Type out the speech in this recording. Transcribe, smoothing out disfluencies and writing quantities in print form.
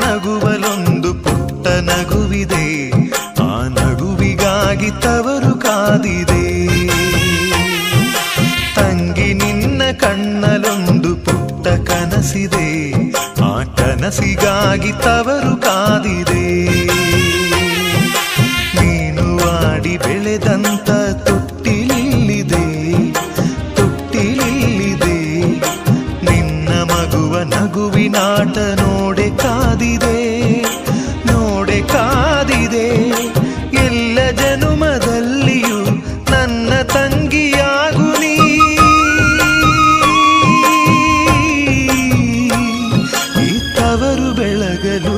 ನಗುವಲೊಂದು ಪುಟ್ಟ ನಗುವಿದೆ, ಆ ನಗುವಿಗಾಗಿ ತವರು ಕಾದಿದೆ. ತಂಗಿ ನಿನ್ನ ಕಣ್ಣಲೊಂದು ಪುಟ್ಟ ಕನಸಿದೆ, ಆ ಕನಸಿಗಾಗಿ ತವರು ಕಾದಿದೆ. ನೀನು ಆಡಿ ಬೆಳೆದಂತ ತೊಟ್ಟಿಲಿಲ್ಲಿದೆ, ತೊಟ್ಟಿಲಿಲ್ಲಿದೆ. ನಿನ್ನ ಮಗುವ ನಗುವಿನಾಟ ನೋಡೆ ಕಾದಿದೆ, ನೋಡೆ ಕಾದಿದೆ. ಎಲ್ಲ ಜನುಮದಲ್ಲಿಯೂ ನನ್ನ ತಂಗಿಯಾಗು ನೀ. ಈ ತವರು ಬೆಳಗಲು